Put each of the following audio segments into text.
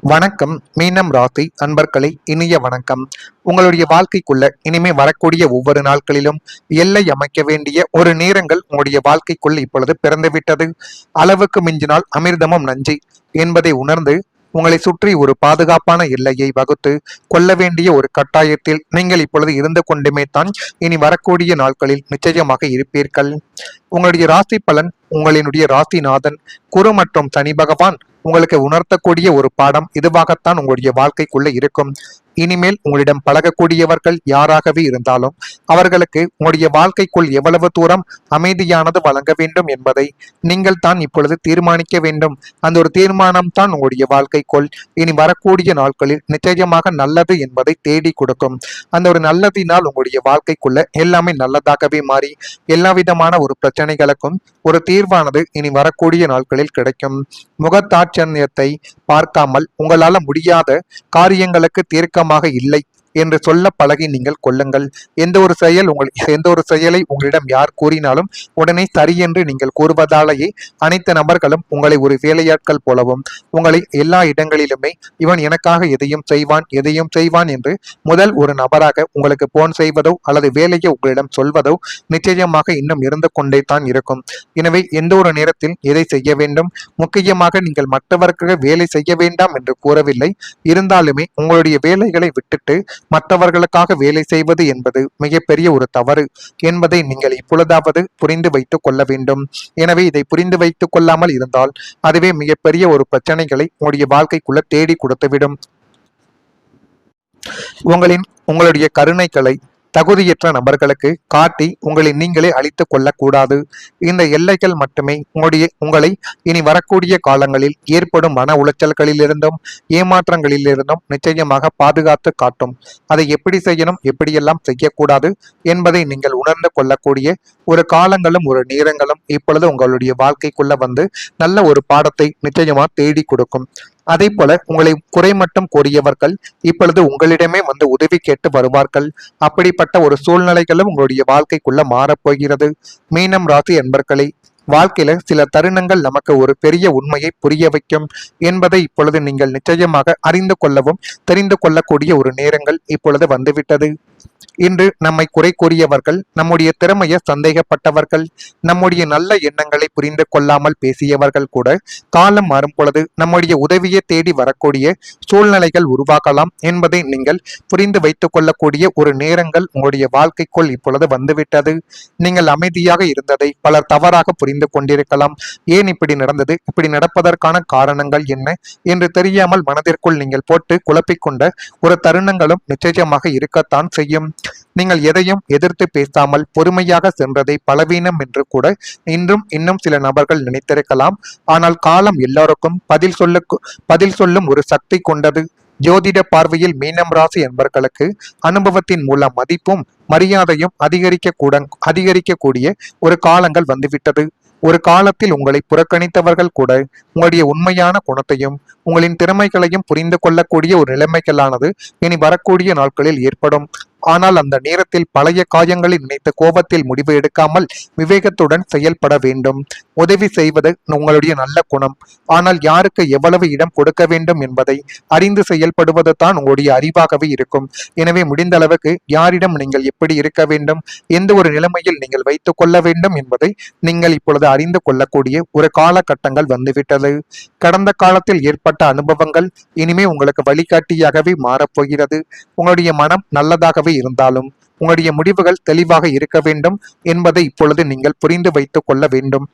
வணக்கம். மீனம் ராசி அன்பர்களே, இனிய வணக்கம். உங்களுடைய வாழ்க்கைக்குள்ள இனிமே வரக்கூடிய ஒவ்வொரு நாட்களிலும் எல்லை அமைக்க வேண்டிய ஒரு நேரங்கள் உங்களுடைய வாழ்க்கைக்குள் இப்பொழுது பிறந்துவிட்டது. அளவுக்கு மிஞ்சினால் அமிர்தமும் நஞ்சு என்பதை உணர்ந்து உங்களை சுற்றி ஒரு பாதுகாப்பான எல்லையை வகுத்து கொள்ள வேண்டிய ஒரு கட்டாயத்தில் நீங்கள் இப்பொழுது இருந்து கொண்டுமே தான் இனி வரக்கூடிய நாட்களில் நிச்சயமாக இருப்பீர்கள். உங்களுடைய ராசி பலன் உங்களினுடைய ராசிநாதன் குரு மற்றும் சனி பகவான் உங்களுக்கு உணர்த்தக்கூடிய ஒரு பாடம் இதுவாகத்தான் உங்களுடைய வாழ்க்கைக்குள்ள இருக்கும். இனிமேல் உங்களிடம் பழகக்கூடியவர்கள் யாராகவே இருந்தாலும் அவர்களுக்கு உங்களுடைய வாழ்க்கைக்குள் எவ்வளவு தூரம் அமைதியானது வழங்க வேண்டும் என்பதை நீங்கள் தான் இப்பொழுது தீர்மானிக்க வேண்டும். அந்த ஒரு தீர்மானம் தான் உங்களுடைய வாழ்க்கைக்குள் இனி வரக்கூடிய நாட்களில் நிச்சயமாக நல்லது என்பதை தேடி கொடுக்கும். அந்த ஒரு நல்லதினால் உங்களுடைய வாழ்க்கைக்குள்ள எல்லாமே நல்லதாகவே மாறி எல்லா விதமான ஒரு பிரச்சனைகளுக்கும் ஒரு தீர்வானது இனி வரக்கூடிய நாட்களில் கிடைக்கும். முகத்தாட்சண்யத்தை பார்க்காமல் உங்களால முடியாத காரியங்களுக்கு தீர்க்கமாக இல்லை என்று சொல்ல பழகி நீங்கள் கொள்ளுங்கள். எந்த ஒரு செயலை உங்களிடம் யார் கூறினாலும் உடனே சரி என்று நீங்கள் கூறுவதாலேயே அனைத்து நபர்களும் உங்களை ஒரு வேலையாட்கள் போலவும் உங்களை எல்லா இடங்களிலுமே இவன் எனக்காக எதையும் செய்வான் என்று முதல் ஒரு நபராக உங்களுக்கு போன் செய்வதோ அல்லது வேலையை உங்களிடம் சொல்வதோ நிச்சயமாக இன்னும் இருந்து கொண்டே தான் இருக்கும். எனவே எந்த ஒரு நேரத்தில் எதை செய்ய வேண்டும், முக்கியமாக நீங்கள் மற்றவர்களுக்கு வேலை செய்ய வேண்டாம் என்று கூறவில்லை. இருந்தாலுமே உங்களுடைய வேலைகளை விட்டுட்டு மற்றவர்களுக்காக வேலை செய்வது என்பது மிகப்பெரிய ஒரு தவறு என்பதை நீங்கள் இப்பொழுதாவது புரிந்து வைத்துக் கொள்ள வேண்டும். எனவே இதை புரிந்து வைத்துக் கொள்ளாமல் இருந்தால் அதுவே மிகப்பெரிய ஒரு பிரச்சனைகளை உங்களுடைய வாழ்க்கைக்குள்ள தேடி கொடுத்துவிடும். உங்களுடைய கருணைகளை தகுதியற்ற நபர்களுக்கு காட்டி உங்களை நீங்களே அழித்துக் கொள்ளக்கூடாது. இந்த எல்லைகள் மட்டுமே உங்களை இனி வரக்கூடிய காலங்களில் ஏற்படும் மன உளைச்சல்களிலிருந்தும் ஏமாற்றங்களிலிருந்தும் நிச்சயமாக பாதுகாத்து காட்டும். அதை எப்படி செய்யணும், எப்படியெல்லாம் செய்யக்கூடாது என்பதை நீங்கள் உணர்ந்து கொள்ளக்கூடிய ஒரு காலங்களும் ஒரு நேரங்களும் இப்பொழுது உங்களுடைய வாழ்க்கைக்குள்ள வந்து நல்ல ஒரு பாடத்தை நிச்சயமா தேடி கொடுக்கும். அதே போல உங்களை குறைமட்டம் கூறியவர்கள் இப்பொழுது உங்களிடமே வந்து உதவி கேட்டு வருவார்கள். அப்படிப்பட்ட ஒரு சூழ்நிலைகளும் உங்களுடைய வாழ்க்கைக்குள்ள மாறப்போகிறது. மீனம் ராசி என்பர்களை, வாழ்க்கையில சில தருணங்கள் நமக்கு ஒரு பெரிய உண்மையை புரிய வைக்கும் என்பதை இப்பொழுது நீங்கள் நிச்சயமாக அறிந்து கொள்ளவும் தெரிந்து கொள்ளக்கூடிய ஒரு நேரங்கள் இப்பொழுது வந்துவிட்டது. இன்று நம்மை குறை கூறியவர்கள், நம்முடைய திறமையை சந்தேகப்பட்டவர்கள், நம்முடைய நல்ல எண்ணங்களை புரிந்து கொள்ளாமல் பேசியவர்கள் கூட காலம் மாறும் பொழுது நம்முடைய உதவியை தேடி வரக்கூடிய சூழ்நிலைகள் உருவாகலாம் என்பதை நீங்கள் புரிந்து வைத்துக் கொள்ளக்கூடிய ஒரு நேரங்கள் உங்களுடைய வாழ்க்கைக்குள் இப்பொழுது வந்துவிட்டது. நீங்கள் அமைதியாக இருந்ததை பலர் தவறாக புரிந்து கொண்டிருக்கலாம். ஏன் இப்படி நடந்தது, இப்படி நடப்பதற்கான காரணங்கள் என்ன என்று தெரியாமல் மனதிற்குள் நீங்கள் போட்டு குழப்பிக்கொண்ட ஒரு தருணங்களும் நிச்சயமாக இருக்கத்தான் செய்யும். நீங்கள் எதையும் எதிர்த்து பேசாமல் பொறுமையாக சென்றதை பலவீனம் என்று கூட இன்னும் சில நபர்கள் நினைத்திருக்கலாம். ஆனால் காலம் எல்லாருக்கும் பதில் சொல்லும் ஒரு சக்தி கொண்டது. ஜோதிட பார்வையில் மீனம் ராசி என்பவர்களுக்கு அனுபவத்தின் மூலம் மதிப்பும் மரியாதையும் அதிகரிக்கக்கூடிய ஒரு காலங்கள் வந்துவிட்டது. ஒரு காலத்தில் உங்களை புறக்கணித்தவர்கள் கூட உங்களுடைய உண்மையான குணத்தையும் உங்களின் திறமைகளையும் புரிந்து கொள்ளக்கூடிய ஒரு நிலைமைகளானது இனி வரக்கூடிய நாட்களில் ஏற்படும். ஆனால் அந்த நேரத்தில் பழைய காயங்களை நினைத்த கோபத்தில் முடிவு எடுக்காமல் விவேகத்துடன் செயல்பட வேண்டும். உதவி செய்வது உங்களுடைய நல்ல குணம். ஆனால் யாருக்கு எவ்வளவு இடம் கொடுக்க வேண்டும் என்பதை அறிந்து செயல்படுவது தான் உங்களுடைய அறிவாகவே இருக்கும். எனவே முடிந்த அளவுக்கு யாரிடம் நீங்கள் எப்படி இருக்க வேண்டும், எந்த ஒரு நிலைமையில் நீங்கள் வைத்துக் கொள்ள வேண்டும் என்பதை நீங்கள் இப்பொழுது அறிந்து கொள்ளக்கூடிய ஒரு காலகட்டங்கள் வந்துவிட்டது. கடந்த காலத்தில் ஏற்பட்ட அனுபவங்கள் இனிமே உங்களுக்கு வழிகாட்டியாகவே மாறப்போகிறது. உங்களுடைய மனம் நல்லதாகவே இருந்தாலும் உங்களுடைய முடிவுகள் தெளிவாக இருக்க வேண்டும் என்பதை இப்பொழுது நீங்கள் புரிந்து வைத்துக் கொள்ள வேண்டும்.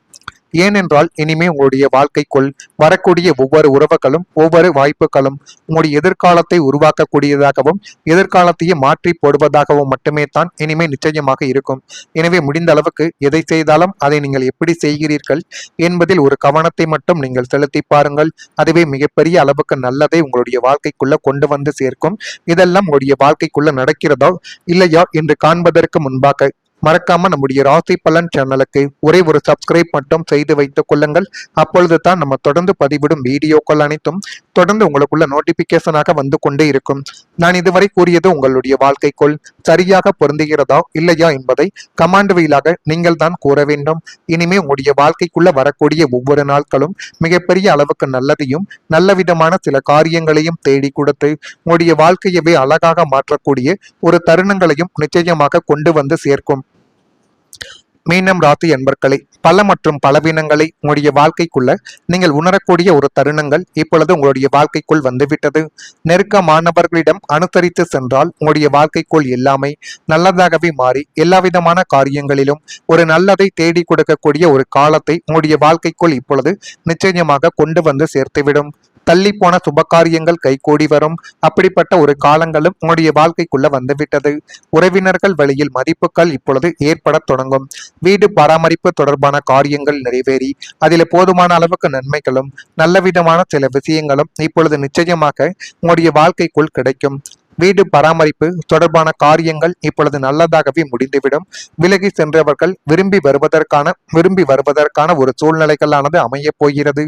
ஏனென்றால் இனிமே உங்களுடைய வாழ்க்கைக்குள் வரக்கூடிய ஒவ்வொரு உறவுகளும் ஒவ்வொரு வாய்ப்புகளும் உங்களுடைய எதிர்காலத்தை உருவாக்கக்கூடியதாகவும் எதிர்காலத்தையே மாற்றி போடுவதாகவும் மட்டுமே தான் இனிமே நிச்சயமாக இருக்கும். எனவே முடிந்த அளவுக்கு எதை செய்தாலும் அதை நீங்கள் எப்படி செய்கிறீர்கள் என்பதில் ஒரு கவனத்தை மட்டும் நீங்கள் செலுத்தி பாருங்கள். அதுவே மிகப்பெரிய அளவுக்கு நல்லதை உங்களுடைய வாழ்க்கைக்குள்ள கொண்டு வந்து சேர்க்கும். இதெல்லாம் உங்களுடைய வாழ்க்கைக்குள்ள நடக்கிறதோ இல்லையா என்று காண்பதற்கு முன்பாக மறக்காம நம்முடைய ராசி பலன் சேனலுக்கு ஒரே ஒரு சப்ஸ்கிரைப் மட்டும் செய்து வைத்துக் கொள்ளுங்கள். அப்பொழுது தான் நம்ம தொடர்ந்து பதிவிடும் வீடியோக்கள் அனைத்தும் தொடர்ந்து உங்களுக்குள்ள நோட்டிபிகேஷனாக வந்து கொண்டே இருக்கும். நான் இதுவரை கூறியது உங்களுடைய வாழ்க்கைக்குள் சரியாக பொருந்துகிறதா இல்லையா என்பதை கமாண்ட் வழியாக நீங்கள் தான் கூற வேண்டும். இனிமே உங்களுடைய வாழ்க்கைக்குள்ள வரக்கூடிய ஒவ்வொரு நாட்களும் மிகப்பெரிய அளவுக்கு நல்லதையும் நல்ல விதமான சில காரியங்களையும் தேடி கொடுத்து உங்களுடைய வாழ்க்கையவே அழகாக மாற்றக்கூடிய ஒரு தருணங்களையும் நிச்சயமாக கொண்டு வந்து சேர்க்கும். மீனம் ராசி அன்பர்களே, பல மற்றும் பலவீனங்களை உங்களுடைய வாழ்க்கைக்குள்ள நீங்கள் உணரக்கூடிய ஒரு தருணங்கள் இப்பொழுது உங்களுடைய வாழ்க்கைக்குள் வந்துவிட்டது. நெருக்கமானவர்களிடம் அனுசரித்து சென்றால் உங்களுடைய வாழ்க்கைக்குள் எல்லாமே நல்லதாகவே மாறி எல்லா விதமான காரியங்களிலும் ஒரு நல்லதை தேடி கொடுக்கக்கூடிய ஒரு காலத்தை உங்களுடைய வாழ்க்கைக்குள் இப்பொழுது நிச்சயமாக கொண்டு வந்து சேர்த்துவிடும். தள்ளி போன சுபகாரியங்கள் கைகூடி வரும். அப்படிப்பட்ட ஒரு காலங்களும் உங்களுடைய வாழ்க்கைக்குள்ள வந்துவிட்டது. உறவினர்கள் வழியில் மதிப்புகள் இப்பொழுது ஏற்பட தொடங்கும். வீடு பராமரிப்பு தொடர்பான காரியங்கள் நிறைவேறி அதில் போதுமான அளவுக்கு நன்மைகளும் நல்ல விதமான சில விஷயங்களும் இப்பொழுது நிச்சயமாக உங்களுடைய வாழ்க்கைக்குள் கிடைக்கும். வீடு பராமரிப்பு தொடர்பான காரியங்கள் இப்பொழுது நல்லதாகவே முடிந்துவிடும். விலகி சென்றவர்கள் விரும்பி வருவதற்கான ஒரு சூழ்நிலைகளானது அமைய போகிறது.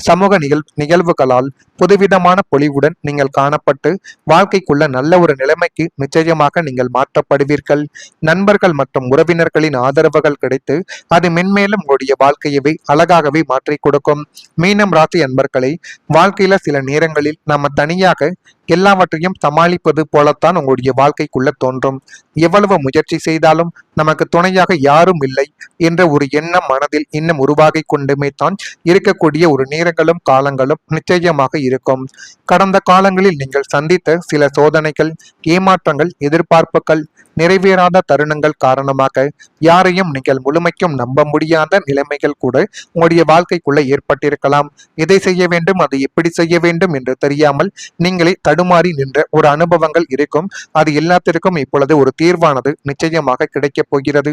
சமூக நிகழ்வுகளால் புதுவிதமான பொலிவுடன் நீங்கள் காணப்பட்டு வாழ்க்கைக்குள்ள நல்ல ஒரு நிலைமைக்கு நிச்சயமாக நீங்கள் மாற்றப்படுவீர்கள். நண்பர்கள் மற்றும் உறவினர்களின் ஆதரவுகள் கிடைத்து அது மென்மேலும் உங்களுடைய வாழ்க்கையவே அழகாகவே மாற்றி கொடுக்கும். மீனம் ராசி அன்பர்களை, வாழ்க்கையில சில நேரங்களில் நம்ம தனியாக எல்லாவற்றையும் சமாளிப்பது போலத்தான் உங்களுடைய வாழ்க்கைக்குள்ள தோன்றும். எவ்வளவு முயற்சி செய்தாலும் நமக்கு துணையாக யாரும் இல்லை என்ற ஒரு எண்ணம் மனதில் இன்னும் உருவாகி கொண்டுமே தான் இருக்கக்கூடிய ஒரு நேரங்களும் காலங்களும் நிச்சயமாக இருக்கும். கடந்த காலங்களில் நீங்கள் சந்தித்த சில சோதனைகள், ஏமாற்றங்கள், எதிர்பார்ப்புகள், நிறைவேறாத தருணங்கள் காரணமாக யாரையும் நீங்கள் முழுமைக்கும் நம்ப முடியாத நிலைமைகள் கூட உங்களுடைய வாழ்க்கைக்குள்ள ஏற்பட்டிருக்கலாம். எதை செய்ய வேண்டும், அதை எப்படி செய்ய வேண்டும் என்று தெரியாமல் நீங்களே தடுமாறி நின்ற ஒரு அனுபவங்கள் இருக்கும். அது எல்லாத்திற்கும் இப்பொழுது ஒரு தீர்வானது நிச்சயமாக கிடைக்கப் போகிறது.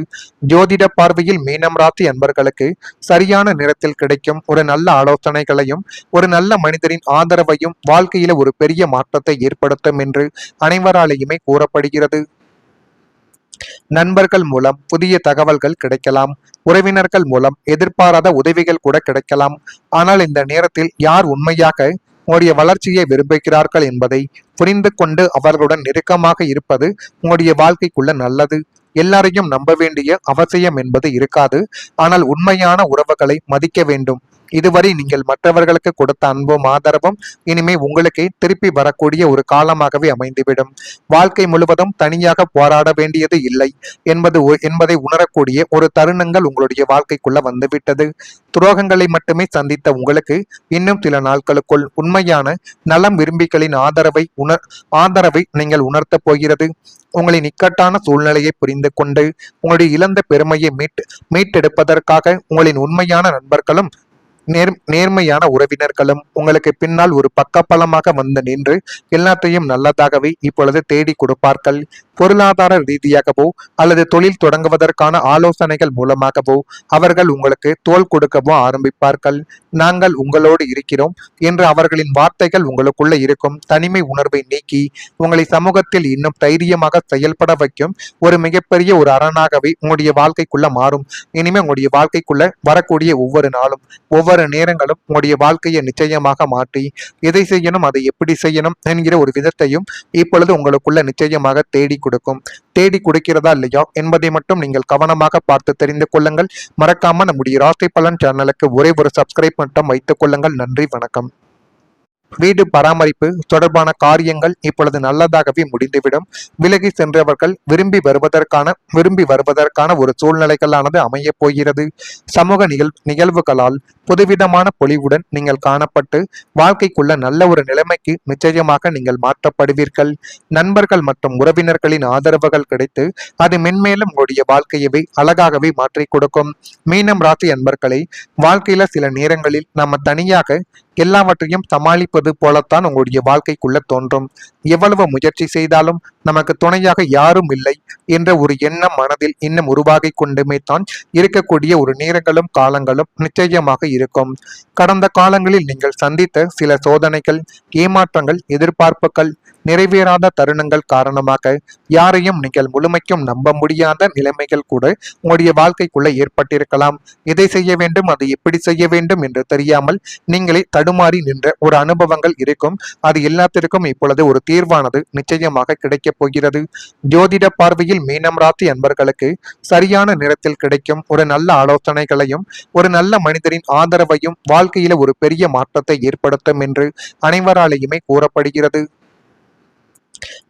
ஜோதிட பார்வையில் மீனம் ராசி அன்பர்களுக்கு சரியான நேரத்தில் கிடைக்கும் ஒரு நல்ல ஆலோசனைகளையும் ஒரு நல்ல மனிதரின் ஆதரவையும் வாழ்க்கையில ஒரு பெரிய மாற்றத்தை ஏற்படுத்தும் என்று அனைவராலேயுமே கூறப்படுகிறது. நண்பர்கள் மூலம் புதிய தகவல்கள் கிடைக்கலாம். உறவினர்கள் மூலம் எதிர்பாராத உதவிகள் கூட கிடைக்கலாம். ஆனால் இந்த நேரத்தில் யார் உண்மையாக உங்களுடைய வளர்ச்சியை விரும்புகிறார்கள் என்பதை புரிந்து கொண்டு அவர்களுடன் நெருக்கமாக இருப்பது உங்களுடைய வாழ்க்கைக்குள்ள நல்லது. எல்லாரையும் நம்ப வேண்டிய அவசியம் என்பது இருக்காது. ஆனால் உண்மையான உறவுகளை மதிக்க வேண்டும். இதுவரை நீங்கள் மற்றவர்களுக்கு கொடுத்த அன்பும் ஆதரவும் இனிமே உங்களுக்கே திருப்பி வரக்கூடிய ஒரு காலமாகவே அமைந்துவிடும். வாழ்க்கை முழுவதும் தனியாக போராட வேண்டியது இல்லை என்பதை உணரக்கூடிய ஒரு தருணங்கள் உங்களுடைய வாழ்க்கைக்குள்ள வந்துவிட்டது. துரோகங்களை மட்டுமே சந்தித்த உங்களுக்கு இன்னும் சில நாட்களுக்குள் உண்மையான நலம் விரும்பிகளின் ஆதரவை நீங்கள் உணர்த்த போகிறது. உங்களின் இக்கட்டான சூழ்நிலையை புரிந்து கொண்டு உங்களுடைய இழந்த பெருமையை மீட்டெடுப்பதற்காக உங்களின் உண்மையான நண்பர்களும் நேர்மையான உறவினர்களும் உங்களுக்கு பின்னால் ஒரு பக்கபலமாக வந்து நின்று எல்லாத்தையும் நல்லதாகவே இப்பொழுது தேடி கொடுப்பார்கள். பொருளாதார ரீதியாகவோ அல்லது தொழில் தொடங்குவதற்கான ஆலோசனைகள் மூலமாகவோ அவர்கள் உங்களுக்கு தோள் கொடுக்கவோ ஆரம்பிப்பார்கள். நாங்கள் உங்களோடு இருக்கிறோம் என்று அவர்களின் வார்த்தைகள் உங்களுக்குள்ள இருக்கும் தனிமை உணர்வை நீக்கி உங்களை சமூகத்தில் இன்னும் தைரியமாக செயல்பட வைக்கும் ஒரு மிகப்பெரிய ஒரு அரணாகவே உங்களுடைய வாழ்க்கைக்குள்ள மாறும். இனிமே உங்களுடைய வாழ்க்கைக்குள்ள வரக்கூடிய ஒவ்வொரு நாளும் ஒவ்வொரு நேரங்களும் உங்களுடைய வாழ்க்கையை நிச்சயமாக மாற்றி எதை செய்யணும், அதை எப்படி செய்யணும் என்கிற ஒரு விதத்தையும் இப்பொழுது உங்களுக்குள்ள நிச்சயமாக தேடி கொடுக்கிறதா இல்லையா என்பதை மட்டும் நீங்கள் கவனமாக பார்த்து தெரிந்து கொள்ளுங்கள். மறக்காம நம்முடைய ராசி பலன் சேனலுக்கு ஒரே ஒரு சப்ஸ்கிரைப் மட்டும் வைத்துக் கொள்ளுங்கள். நன்றி, வணக்கம். வீடு பராமரிப்பு தொடர்பான காரியங்கள் இப்பொழுது நல்லதாகவே முடிந்துவிடும். விலகி சென்றவர்கள் விரும்பி வருவதற்கான ஒரு சூழ்நிலைகளானது அமைய போகிறது. சமூக நிகழ்வுகளால் புதுவிதமான பொலிவுடன் நீங்கள் காணப்பட்டு வாழ்க்கைக்குள்ள நல்ல ஒரு நிலைமைக்கு நிச்சயமாக நீங்கள் மாற்றப்படுவீர்கள். நண்பர்கள் மற்றும் உறவினர்களின் ஆதரவுகள் கிடைத்து அது மென்மேலும் உங்களுடைய வாழ்க்கையவே அழகாகவே மாற்றி கொடுக்கும். மீனம் ராசி அன்பர்களை, வாழ்க்கையில சில நேரங்களில் நம்ம தனியாக எல்லாவற்றையும் சமாளிப்பது இருப்பது போலத்தான் உங்களுடைய வாழ்க்கைக்குள்ள தோன்றும். எவ்வளவு முயற்சி செய்தாலும் நமக்கு துணையாக யாரும் இல்லை என்ற ஒரு எண்ணம் மனதில் இன்னும் உருவாகி கொண்டுமே தான் இருக்கக்கூடிய ஒரு நேரங்களும் காலங்களும் நிச்சயமாக இருக்கும். கடந்த காலங்களில் நீங்கள் சந்தித்த சில சோதனைகள், ஏமாற்றங்கள், எதிர்பார்ப்புகள், நிறைவேறாத தருணங்கள் காரணமாக யாரையும் நீங்கள் முழுமைக்கும் நம்ப முடியாத நிலைமைகள் கூட உங்களுடைய வாழ்க்கைக்குள்ள ஏற்பட்டிருக்கலாம். எதை செய்ய வேண்டும், அதை எப்படி செய்ய வேண்டும் என்று தெரியாமல் நீங்களே தடுமாறி நின்ற ஒரு அனுபவங்கள் இருக்கும். அது எல்லாத்திற்கும் இப்பொழுது ஒரு தீர்வானது நிச்சயமாக கிடைக்கப் போகிறது. ஜோதிட பார்வையில் மீனம் ராசி அன்பர்களுக்கு சரியான நேரத்தில் கிடைக்கும் ஒரு நல்ல ஆலோசனைகளையும் ஒரு நல்ல மனிதரின் ஆதரவையும் வாழ்க்கையில ஒரு பெரிய மாற்றத்தை ஏற்படுத்தும் என்று அனைவராலேயுமே கூறப்படுகிறது.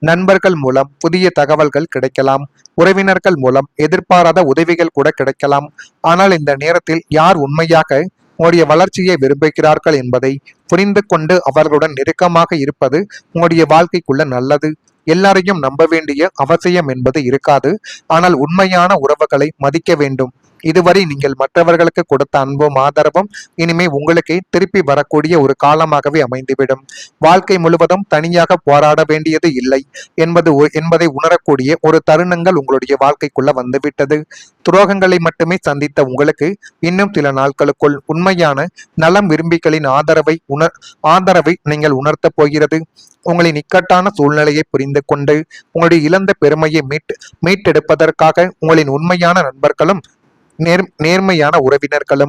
நண்பர்கள் மூலம் புதிய தகவல்கள் கிடைக்கலாம். உறவினர்கள் மூலம் எதிர்பாராத உதவிகள் கூட கிடைக்கலாம். ஆனால் இந்த நேரத்தில் யார் உண்மையாக உங்களுடைய வளர்ச்சியை விரும்புகிறார்கள் என்பதை புரிந்து கொண்டு அவர்களுடன் நெருக்கமாக இருப்பது உங்களுடைய வாழ்க்கைக்குள்ள நல்லது. எல்லாரையும் நம்ப வேண்டிய அவசியம் என்பது இருக்காது. ஆனால் உண்மையான உறவுகளை மதிக்க வேண்டும். இதுவரை நீங்கள் மற்றவர்களுக்கு கொடுத்த அன்பும் ஆதரவும் இனிமே உங்களுக்கே திருப்பி வரக்கூடிய ஒரு காலமாகவே அமைந்துவிடும். வாழ்க்கை முழுவதும் தனியாக போராட வேண்டியது இல்லை என்பதை உணரக்கூடிய ஒரு தருணங்கள் உங்களுடைய வாழ்க்கைக்குள்ள வந்துவிட்டது. துரோகங்களை மட்டுமே சந்தித்த உங்களுக்கு இன்னும் சில நாட்களுக்குள் உண்மையான நலம் விரும்பிகளின் ஆதரவை நீங்கள் உணர்த்தப் போகிறது. உங்களின் இக்கட்டான சூழ்நிலையை புரிந்து கொண்டு உங்களுடைய இழந்த பெருமையை மீட்டெடுப்பதற்காக உங்களின் உண்மையான நண்பர்களும் நேர்மையான உறவினர்களும்